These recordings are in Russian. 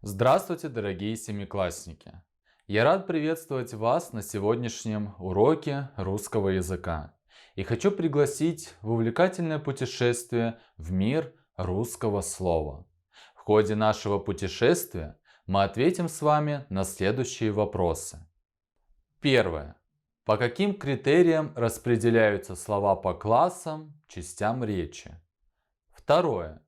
Здравствуйте, дорогие семиклассники! Я рад приветствовать вас на сегодняшнем уроке русского языка. И хочу пригласить в увлекательное путешествие в мир русского слова. В ходе нашего путешествия мы ответим с вами на следующие вопросы. Первое. По каким критериям распределяются слова по классам, частям речи? Второе.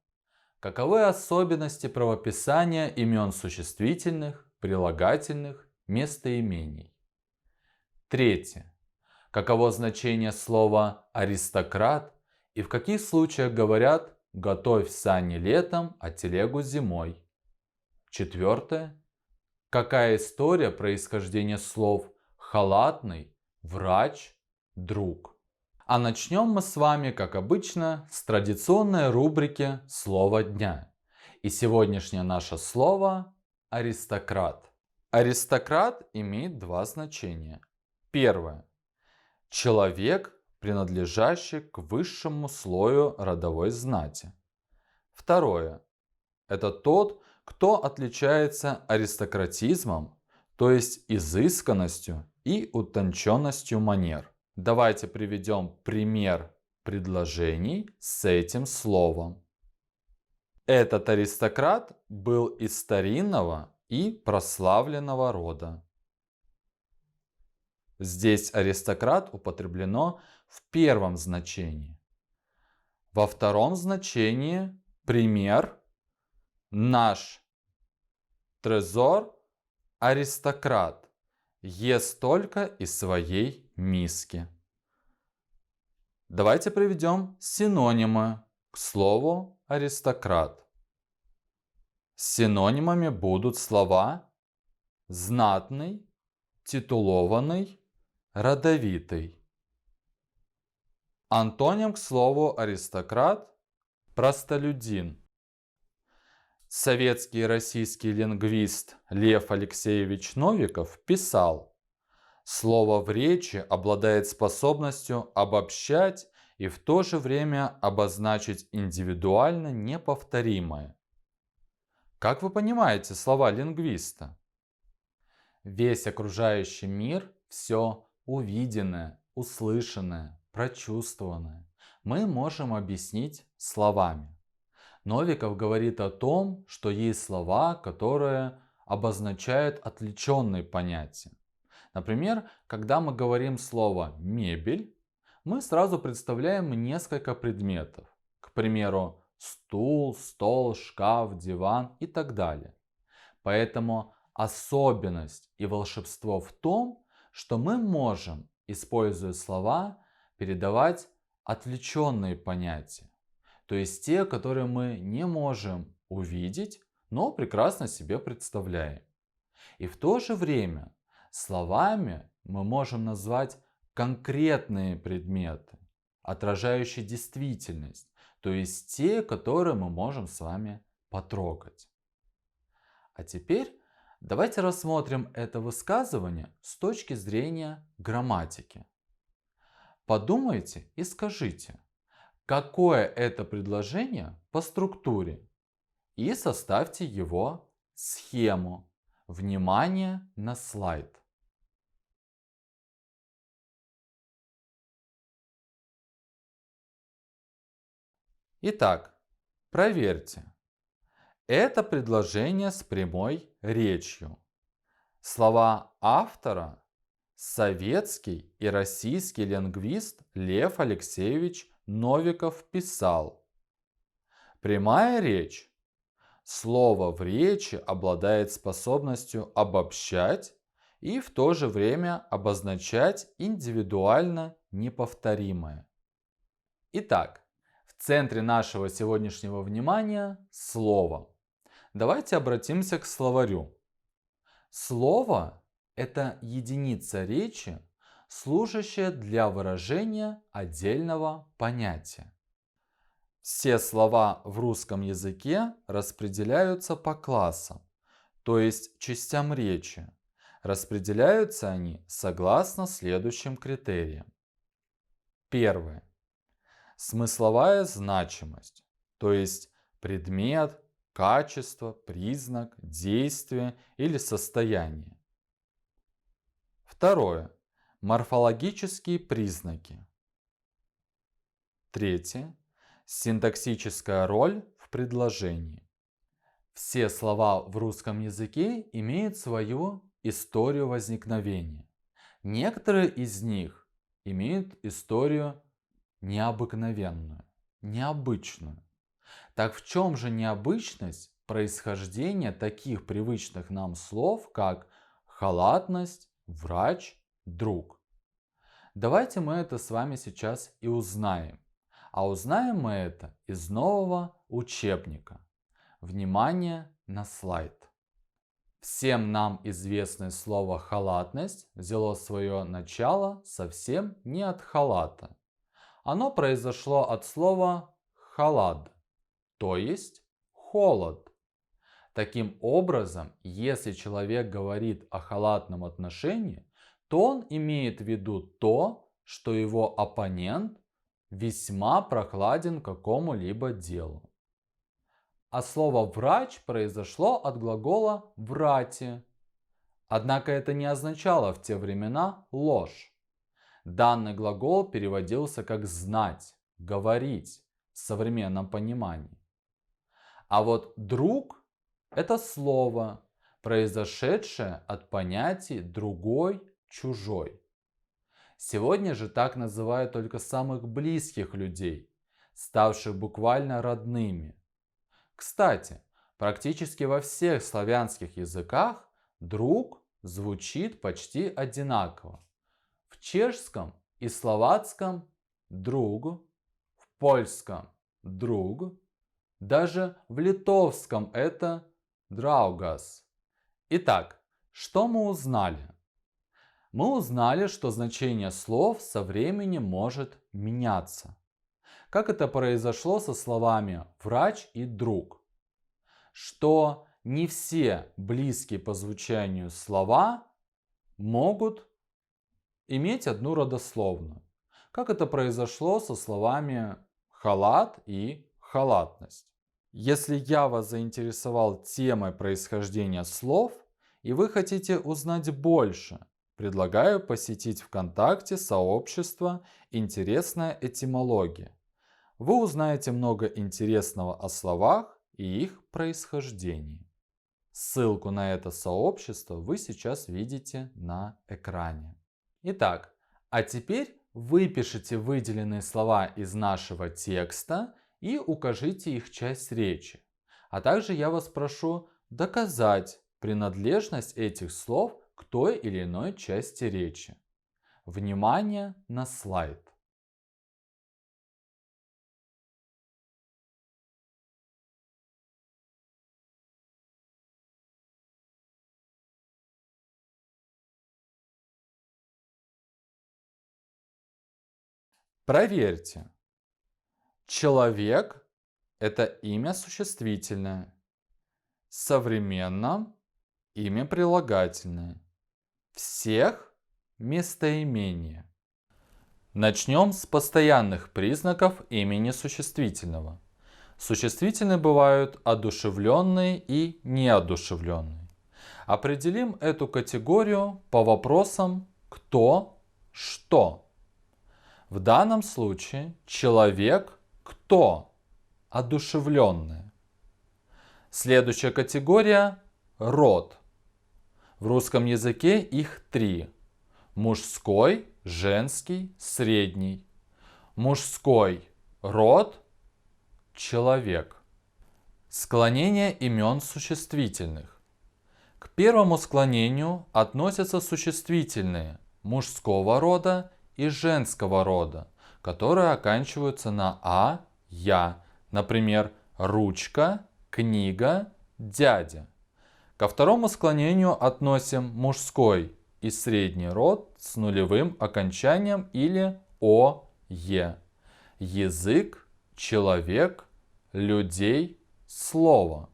Каковы особенности правописания имен существительных, прилагательных, местоимений? Третье. Каково значение слова «аристократ» и в каких случаях говорят «готовь сани летом, а телегу зимой»? Четвертое. Какая история происхождения слов «халатный», «врач», «друг»? А начнем мы с вами, как обычно, с традиционной рубрики «Слово дня». И сегодняшнее наше слово – аристократ. Аристократ имеет два значения. Первое. Человек, принадлежащий к высшему слою родовой знати. Второе. Это тот, кто отличается аристократизмом, то есть изысканностью и утонченностью манер. Давайте приведем пример предложений с этим словом. Этот аристократ был из старинного и прославленного рода. Здесь аристократ употреблено в первом значении. Во втором значении пример наш трезор аристократ ест только из своей миски. Давайте приведем синонимы к слову аристократ. Синонимами будут слова знатный, титулованный, родовитый. Антоним к слову аристократ – простолюдин. Советский и российский лингвист Лев Алексеевич Новиков писал: слово в речи обладает способностью обобщать и в то же время обозначить индивидуально неповторимое. Как вы понимаете слова лингвиста? Весь окружающий мир, все увиденное, услышанное, прочувствованное мы можем объяснить словами. Новиков говорит о том, что есть слова, которые обозначают отвлеченные понятия. Например, когда мы говорим слово «мебель», мы сразу представляем несколько предметов. К примеру, стул, стол, шкаф, диван и так далее. Поэтому особенность и волшебство в том, что мы можем, используя слова, передавать отвлеченные понятия. То есть те, которые мы не можем увидеть, но прекрасно себе представляем. И в то же время словами мы можем назвать конкретные предметы, отражающие действительность, то есть те, которые мы можем с вами потрогать. А теперь давайте рассмотрим это высказывание с точки зрения грамматики. Подумайте и скажите, какое это предложение по структуре, и составьте его схему. Внимание на слайд. Итак, проверьте. Это предложение с прямой речью. Слова автора советский и российский лингвист Лев Алексеевич Новиков писал. Прямая речь. Слово в речи обладает способностью обобщать и в то же время обозначать индивидуально неповторимое. Итак, в центре нашего сегодняшнего внимания слово. Давайте обратимся к словарю. Слово – это единица речи, служащая для выражения отдельного понятия. Все слова в русском языке распределяются по классам, то есть частям речи. Распределяются они согласно следующим критериям. Первое. Смысловая значимость, то есть предмет, качество, признак, действие или состояние. Второе. Морфологические признаки. Третье. Синтаксическая роль в предложении. Все слова в русском языке имеют свою историю возникновения. Некоторые из них имеют историю необыкновенную, необычную. Так в чем же необычность происхождения таких привычных нам слов, как халатность, врач, друг? Давайте мы это с вами сейчас и узнаем. А узнаем мы это из нового учебника. Внимание на слайд. Всем нам известное слово халатность взяло свое начало совсем не от халата. Оно произошло от слова халад, то есть холод. Таким образом, если человек говорит о халатном отношении, то он имеет в виду то, что его оппонент весьма прохладен к какому-либо делу. А слово «врач» произошло от глагола «врати». Однако это не означало в те времена ложь. Данный глагол переводился как «знать», «говорить» в современном понимании. А вот «друг» – это слово, произошедшее от понятий «другой», «чужой». Сегодня же так называют только самых близких людей, ставших буквально родными. Кстати, практически во всех славянских языках «друг» звучит почти одинаково. В чешском и словацком «друг», в польском «друг», даже в литовском это «draugas». Итак, что мы узнали? Мы узнали, что значение слов со временем может меняться. Как это произошло со словами «врач» и «друг». Что не все близкие по звучанию слова могут иметь одну родословную. Как это произошло со словами «халат» и «халатность». Если я вас заинтересовал темой происхождения слов и вы хотите узнать больше, предлагаю посетить ВКонтакте сообщество «Интересная этимология». Вы узнаете много интересного о словах и их происхождении. Ссылку на это сообщество вы сейчас видите на экране. Итак, а теперь выпишите выделенные слова из нашего текста и укажите их часть речи. А также я вас прошу доказать принадлежность этих слов к той или иной части речи. Внимание на слайд. Проверьте. Человек – это имя существительное. Современно – имя прилагательное. Всех – местоимение. Начнем с постоянных признаков имени существительного. Существительные бывают одушевленные и неодушевленные. Определим эту категорию по вопросам «кто», «что». В данном случае человек кто? Одушевленное. Следующая категория – род. В русском языке их три. Мужской, женский, средний. Мужской род – человек. Склонение имен существительных. К первому склонению относятся существительные мужского рода и женского рода, которые оканчиваются на «а», «я», например, ручка, книга, дядя. Ко второму склонению относим мужской и средний род с нулевым окончанием или «о», «е». Язык, человек, людей, слово.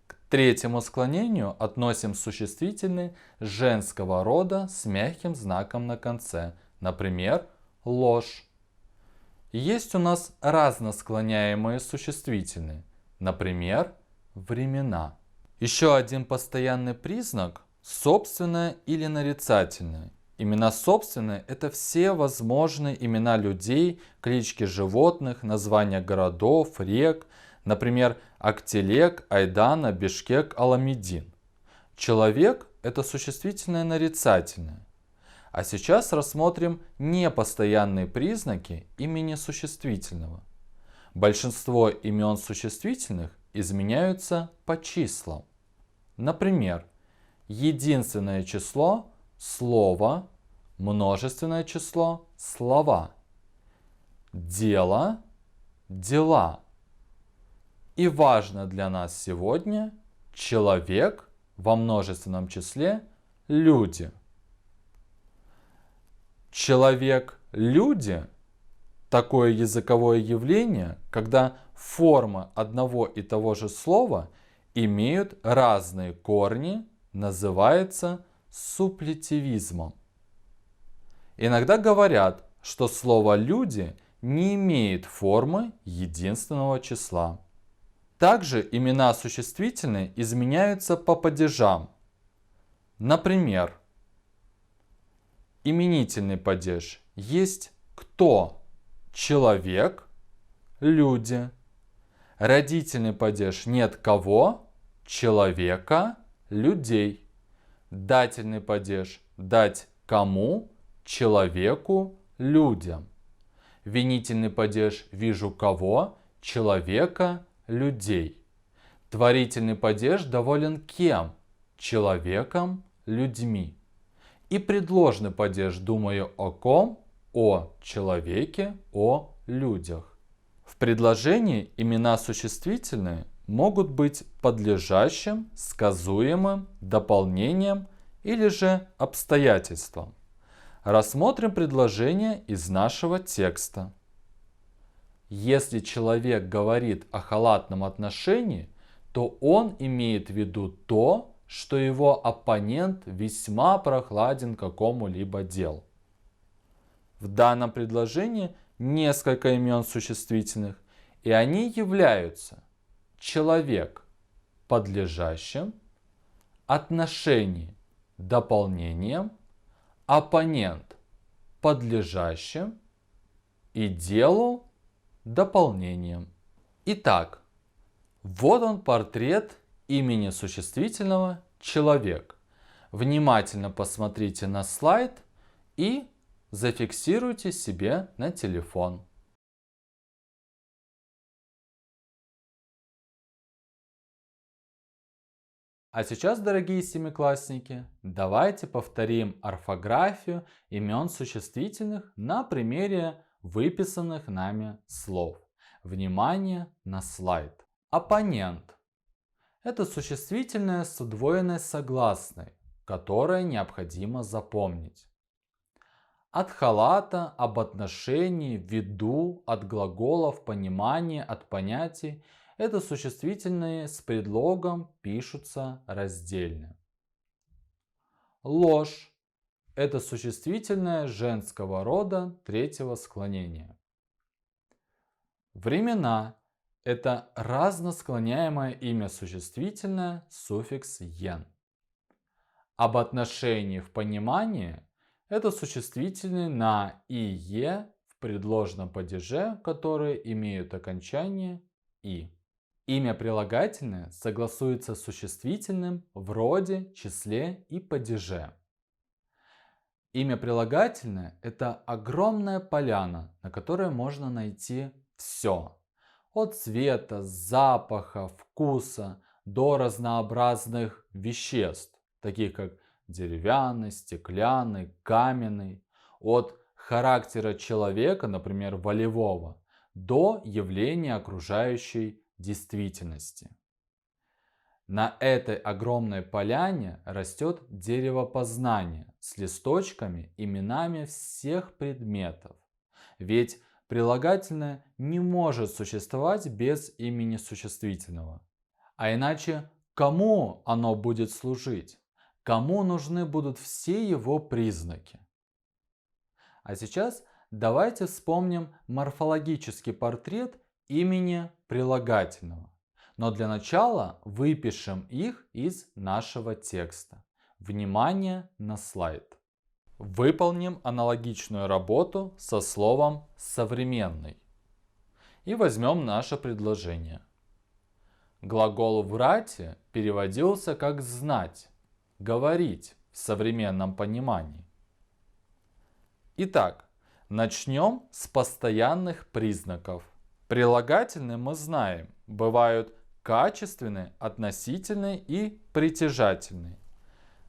К третьему склонению относим существительные женского рода с мягким знаком на конце, например, ложь. Есть у нас разносклоняемые существительные, например, времена. Еще один постоянный признак – собственное или нарицательное. Имена собственные – это все возможные имена людей, клички животных, названия городов, рек, например, Актелек, Айдана, Бишкек, Аламедин. Человек – это существительное нарицательное. А сейчас рассмотрим непостоянные признаки имени существительного. Большинство имен существительных изменяются по числам. Например, единственное число – слово, множественное число – слова, дело – дела. И важно для нас сегодня – человек во множественном числе – люди. Человек-люди – такое языковое явление, когда формы одного и того же слова имеют разные корни, называется суплетивизмом. Иногда говорят, что слово «люди» не имеет формы единственного числа. Также имена существительные изменяются по падежам. Например, именительный падеж есть кто? Человек, люди. Родительный падеж нет кого? Человека, людей. Дательный падеж дать кому? Человеку, людям. Винительный падеж вижу кого? Человека, людей. Творительный падеж доволен кем? Человеком, людьми. И предложный падеж думаю о ком? О человеке, о людях. В предложении имена существительные могут быть подлежащим, сказуемым, дополнением или же обстоятельством. Рассмотрим предложение из нашего текста. Если человек говорит о халатном отношении, то он имеет в виду то, что его оппонент весьма прохладен к какому-либо делу. В данном предложении несколько имен существительных, и они являются человек подлежащим, отношение дополнением, оппонент подлежащим и делу дополнением. Итак, вот он портрет имени существительного человек. Внимательно посмотрите на слайд и зафиксируйте себе на телефон. А сейчас, дорогие семиклассники, давайте повторим орфографию имен существительных на примере выписанных нами слов. Внимание на слайд. Оппонент – это существительное с удвоенной согласной, которое необходимо запомнить. От халата, об отношении, виду, от глаголов, понимание, от понятий – это существительные с предлогом пишутся раздельно. Ложь – это существительное женского рода третьего склонения. Времена – это разносклоняемое имя существительное, суффикс «ен». Об отношении в понимании – это существительные на «ие» в предложном падеже, которые имеют окончание «и». Имя прилагательное согласуется с существительным в роде, числе и падеже. Имя прилагательное – это огромная поляна, на которой можно найти все. От цвета, запаха, вкуса до разнообразных веществ, таких как деревянный, стеклянный, каменный. От характера человека, например, волевого, до явления окружающей действительности. На этой огромной поляне растет дерево познания с листочками, именами всех предметов. Ведь прилагательное не может существовать без имени существительного. А иначе кому оно будет служить? Кому нужны будут все его признаки? А сейчас давайте вспомним морфологический портрет имени прилагательного. Но для начала выпишем их из нашего текста. Внимание на слайд. Выполним аналогичную работу со словом «современный». И возьмем наше предложение. Глагол «врать» переводился как «знать», «говорить» в современном понимании. Итак, начнем с постоянных признаков. Прилагательные мы знаем, бывают качественные, относительные и притяжательные.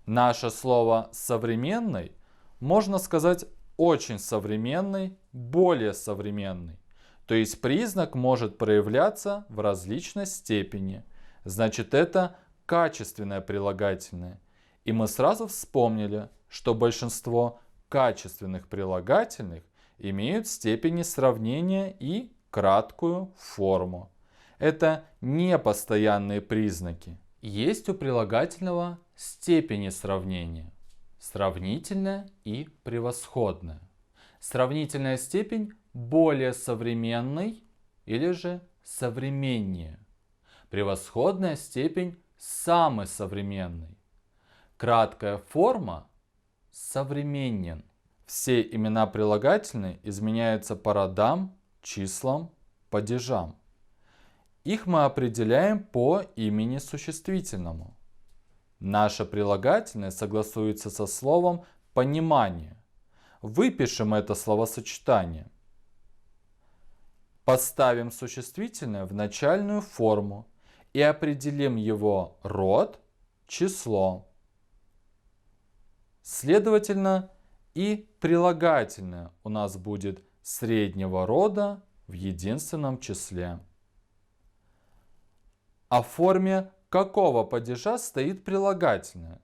Наше слово «современный» можно сказать очень современный, более современный. То есть признак может проявляться в различной степени. Значит, это качественное прилагательное. И мы сразу вспомнили, что большинство качественных прилагательных имеют степени сравнения и краткую форму. Это непостоянные признаки. Есть у прилагательного степени сравнения. Сравнительная и превосходная. Сравнительная степень более современный или же современнее. Превосходная степень самый современный. Краткая форма современен. Все имена прилагательные изменяются по родам, числам, падежам. Их мы определяем по имени существительному. Наше прилагательное согласуется со словом «понимание». Выпишем это словосочетание. Поставим существительное в начальную форму и определим его род, число. Следовательно, и прилагательное у нас будет среднего рода в единственном числе. О форме какого падежа стоит прилагательное?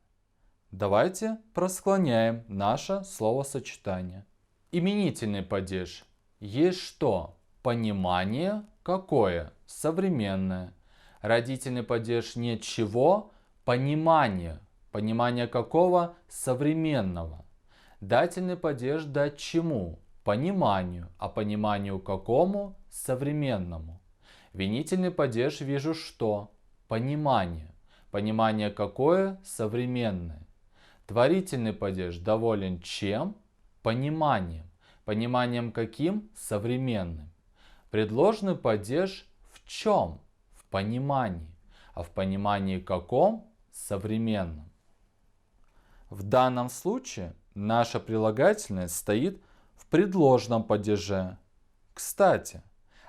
Давайте просклоняем наше словосочетание. Именительный падеж. Есть что? Понимание какое? Современное. Родительный падеж нет чего? Понимание. Понимание какого? Современного. Дательный падеж дать чему? Пониманию. А пониманию какому? Современному. Винительный падеж вижу что? Понимание. Понимание какое? Современное. Творительный падеж доволен чем? Пониманием. Пониманием каким? Современным. Предложный падеж в чем? В понимании. А в понимании каком? Современном. В данном случае наше прилагательное стоит в предложном падеже. Кстати,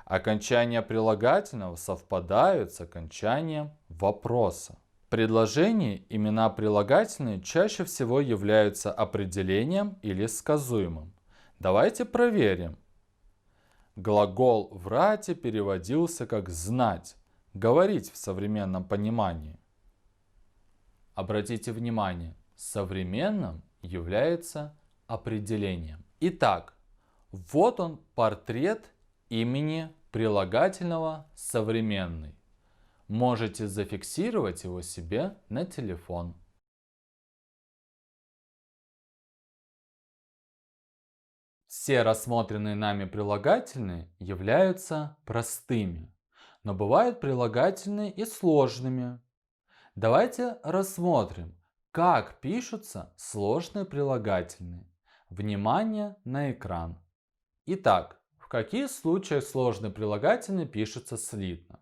окончания прилагательного совпадают с окончанием вопроса. В предложении имена прилагательные чаще всего являются определением или сказуемым. Давайте проверим. Глагол «врать» переводился как «знать», «говорить» в современном понимании. Обратите внимание, современным является определением. Итак, вот он портрет имени прилагательного «современный». Можете зафиксировать его себе на телефон. Все рассмотренные нами прилагательные являются простыми, но бывают прилагательные и сложными. Давайте рассмотрим, как пишутся сложные прилагательные. Внимание на экран. Итак, в каких случаях сложные прилагательные пишутся слитно?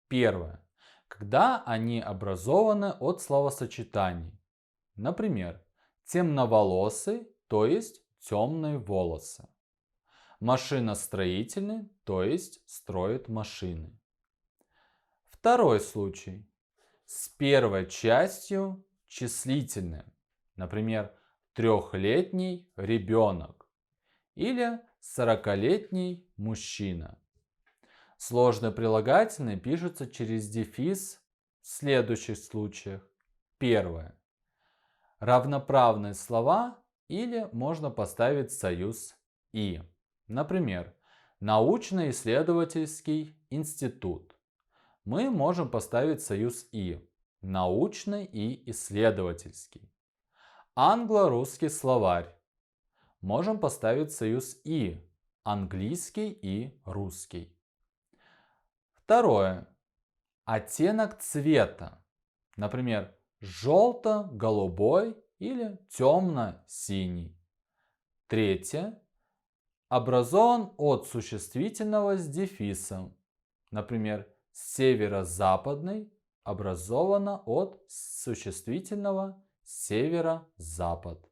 Первое. Когда они образованы от словосочетаний. Например, темноволосый, то есть темные волосы. Машиностроительный, то есть строит машины. Второй случай. С первой частью числительное. Например, трехлетний ребенок или 40-летний мужчина. Сложные прилагательные пишутся через дефис в следующих случаях. Первое. Равноправные слова или можно поставить союз «и». Например, научно-исследовательский институт. Мы можем поставить союз «и». Научный и исследовательский. Англо-русский словарь. Можем поставить союз «и». Английский и русский. Второе. Оттенок цвета. Например, желто-голубой или темно-синий. Третье. Образован от существительного с дефисом. Например, северо-западный образовано от существительного северо-запад.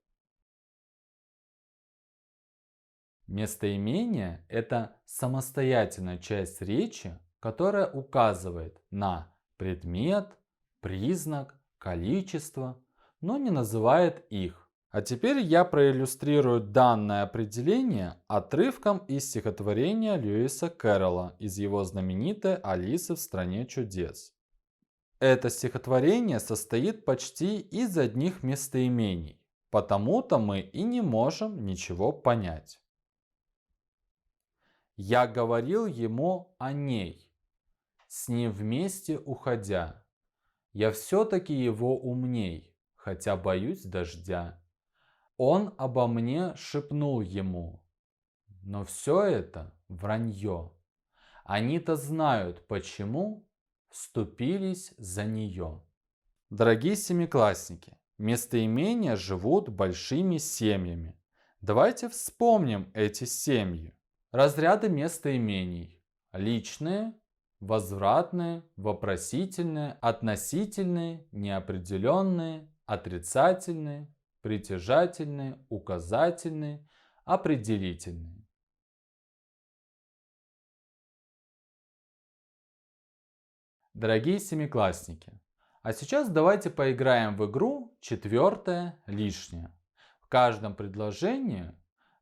Местоимение – это самостоятельная часть речи, которая указывает на предмет, признак, количество, но не называет их. А теперь я проиллюстрирую данное определение отрывком из стихотворения Льюиса Кэрролла из его знаменитой «Алисы в стране чудес». Это стихотворение состоит почти из одних местоимений, потому-то мы и не можем ничего понять. Я говорил ему о ней, с ним вместе уходя. Я все-таки его умней, хотя боюсь дождя. Он обо мне шепнул ему, но все это вранье. Они-то знают, почему вступились за нее. Дорогие семиклассники, местоимения живут большими семьями. Давайте вспомним эти семьи. Разряды местоимений. Личные, возвратные, вопросительные, относительные, неопределенные, отрицательные, притяжательные, указательные, определительные. Дорогие семиклассники, а сейчас давайте поиграем в игру «Четвертое лишнее». В каждом предложении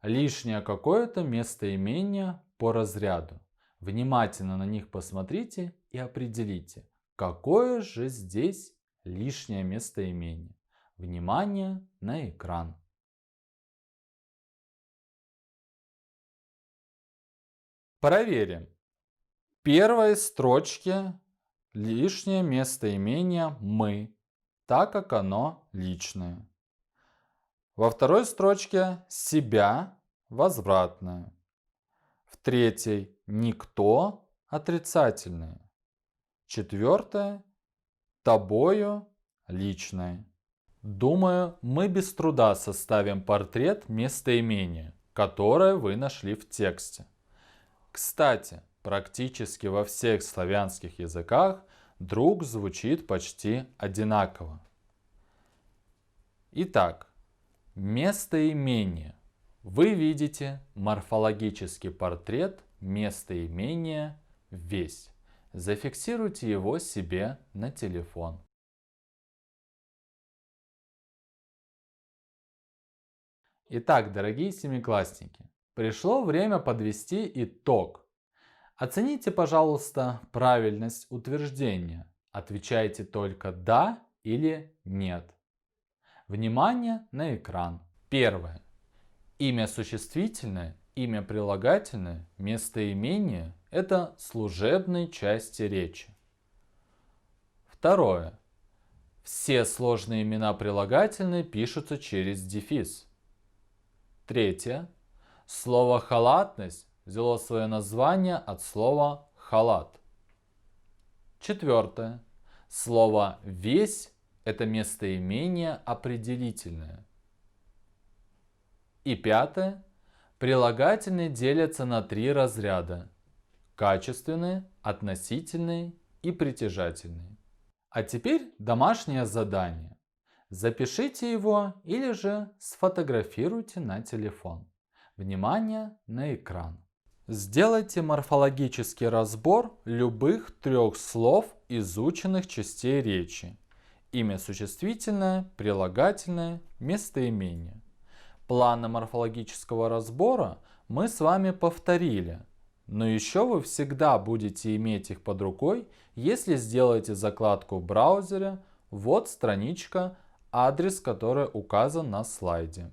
лишнее какое-то местоимение по разряду. Внимательно на них посмотрите и определите, какое же здесь лишнее местоимение. Внимание на экран. Проверим. В первой строчке лишнее местоимение «мы», так как оно личное. Во второй строчке «себя» возвратное. В третьей «никто» отрицательное. Четвертое «тобою» личное. Думаю, мы без труда составим портрет местоимения, которое вы нашли в тексте. Кстати, практически во всех славянских языках друг звучит почти одинаково. Итак, местоимение. Вы видите морфологический портрет местоимения «весь». Зафиксируйте его себе на телефон. Итак, дорогие семиклассники, пришло время подвести итог. Оцените, пожалуйста, правильность утверждения. Отвечайте только «да» или «нет». Внимание на экран. Первое. Имя существительное, имя прилагательное, местоимение – это служебные части речи. Второе. Все сложные имена прилагательные пишутся через дефис. Третье. Слово «халатность» взяло свое название от слова «халат». Четвертое. Слово «весь» – это местоимение определительное. И пятое. Прилагательные делятся на 3 разряда – качественные, относительные и притяжательные. А теперь домашнее задание. Запишите его или же сфотографируйте на телефон. Внимание на экран. Сделайте морфологический разбор любых 3 слов изученных частей речи. Имя существительное, прилагательное, местоимение. Планы морфологического разбора мы с вами повторили, но еще вы всегда будете иметь их под рукой, если сделаете закладку в браузере. Вот страничка, адрес, который указан на слайде.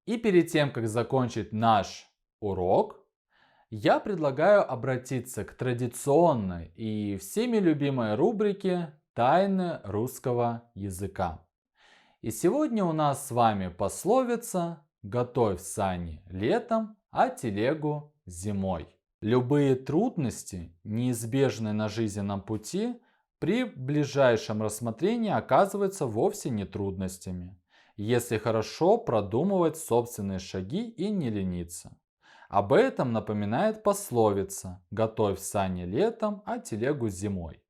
И перед тем, как закончить наш урок, я предлагаю обратиться к традиционной и всеми любимой рубрике «Тайны русского языка». И сегодня у нас с вами пословица готовь сани летом, а телегу зимой. Любые трудности, неизбежные на жизненном пути, при ближайшем рассмотрении оказываются вовсе не трудностями, если хорошо продумывать собственные шаги и не лениться. Об этом напоминает пословица «Готовь сани летом, а телегу зимой».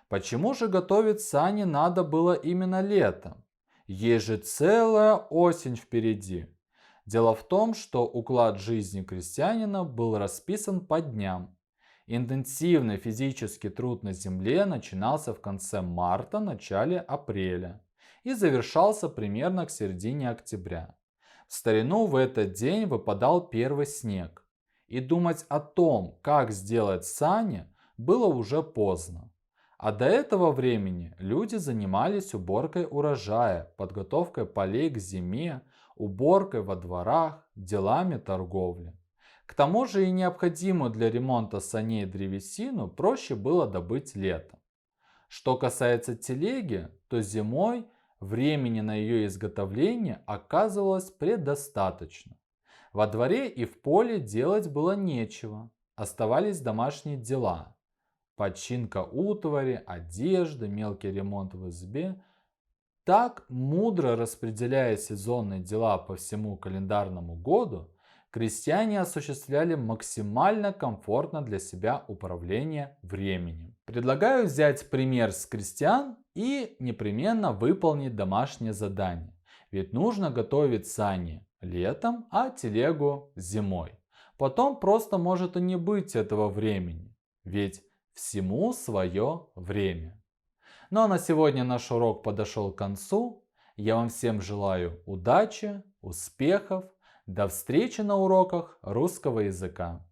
Почему же готовить сани надо было именно летом? Есть же целая осень впереди. Дело в том, что уклад жизни крестьянина был расписан по дням. Интенсивный физический труд на земле начинался в конце марта, начале апреля и завершался примерно к середине октября. В старину в этот день выпадал первый снег, и думать о том, как сделать сани, было уже поздно. А до этого времени люди занимались уборкой урожая, подготовкой полей к зиме, уборкой во дворах, делами торговли. К тому же и необходимую для ремонта саней древесину проще было добыть летом. Что касается телеги, то зимой времени на ее изготовление оказывалось предостаточно. Во дворе и в поле делать было нечего, оставались домашние дела. Починка утвари, одежды, мелкий ремонт в избе. Так, мудро распределяя сезонные дела по всему календарному году, крестьяне осуществляли максимально комфортно для себя управление временем. Предлагаю взять пример с крестьян и непременно выполнить домашнее задание. Ведь нужно готовить сани летом, а телегу зимой. Потом просто может и не быть этого времени. Ведь всему свое время. Ну а на сегодня наш урок подошел к концу. Я вам всем желаю удачи, успехов. До встречи на уроках русского языка.